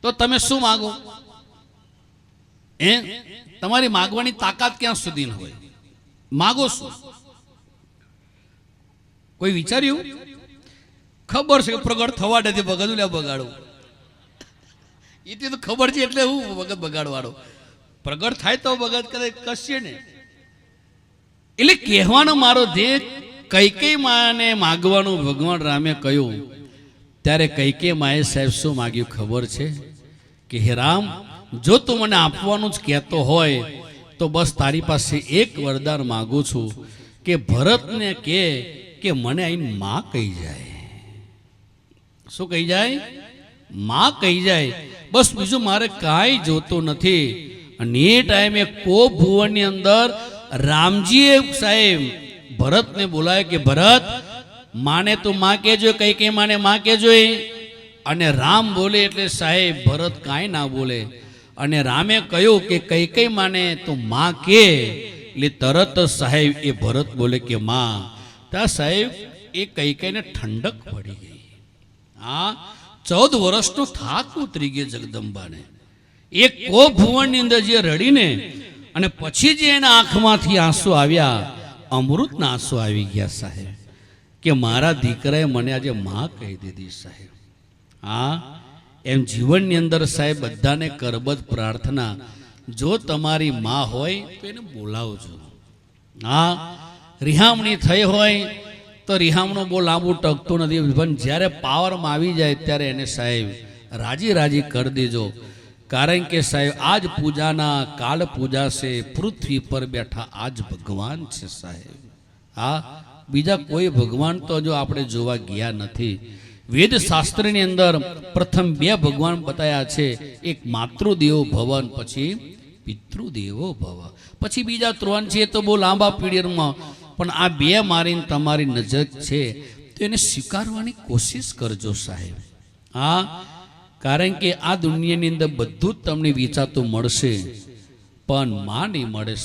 તો તમે શું માગો? તમારી માગવાની તાકાત ક્યાં સુધી હોય? માગો શું? કોઈ વિચાર્યું? ખબર છે કે પ્રગટ થવા નથી ભગત બગાડવું, એ તો ખબર છે એટલે હું ભગત બગાડવાળો. પ્રગટ થાય તો ભગત કરે કશે ને. એટલે કહેવાનો મારો ધ્યેય, કૈકેયી માને માગવાનું ભગવાન રામે કહ્યું ત્યારે કૈકેયી માએ સાહેબ શું માગ્યું ખબર છે? કે હે રામ, જો તું મને આપવાનું જ કહેતો હોય તો બસ તારી પાસે એક વરદાન માગું છું કે ભરતને કે મને આઈને માં કહી જાય. શું કહી જાય? માં કહી જાય. બસ બીજું મારે કાંઈ જોતું નથી. અને એ ટાઈમે કો ભુવનની અંદર રામજીએ સાહેબ ભરતને બોલાય કે ભરત, માને તું માં કહેજો, કૈકેયી માને માં કહેજો. અને રામ બોલે એટલે સાહેબ ભરત કાંઈ ના બોલે. અને રામે કહ્યું કે કૈકેયી માને તું માં કે, એટલે તરત સાહેબ એ ભરત બોલે કે માં. ત્યાં સાહેબ એ કૈકેયીને ઠંડક પડી ગઈ. હા, 14 વર્ષનો થાક ઉતરી ગયો જગદંબાને. એક કો ભુવનની અંદર જે રડીને અને પછી જે એના આંખમાંથી આંસુ આવ્યા, અમૃતના આંસુ આવી ગયા સાહેબ, કે મારા દીકરાએ મને આજે માં કહી દીધી સાહેબ. હા, એમ જીવનની અંદર સાહેબ બધાને કરબદ્ધ પ્રાર્થના, જો તમારી માં હોય તો એને બોલાવજો. હા, રિહામણી થઈ હોય તો રિહામણું બહુ લાંબુ ટકતું નથી, પણ જ્યારે પાવરમાં આવી જાય ત્યારે એને સાહેબ રાજી રાજી કરી દેજો. કારણ કે સાહેબ આજ પૂજાના કાલ પૂજા છે, પૃથ્વી પર બેઠા આજ ભગવાન છે સાહેબ. હા, બીજા કોઈ ભગવાન તો જો આપણે જોવા ગયા નથી. વેદ શાસ્ત્રની અંદર પ્રથમ 2 ભગવાન બતાયા છે, એક માતૃદેવો ભવ, પછી પિતૃદેવો ભવ, પછી બીજા 3 છે તો બહુ લાંબા પીરિયડમાં. પણ આ 2 મારીને તમારી નજર છે તો એને સ્વીકારવાની કોશિશ કરજો સાહેબ. હા, કારણ કે આ દુનિયાની અંદર બધું જ તમને વિચારતું મળશે પણ માં નહીં મળે.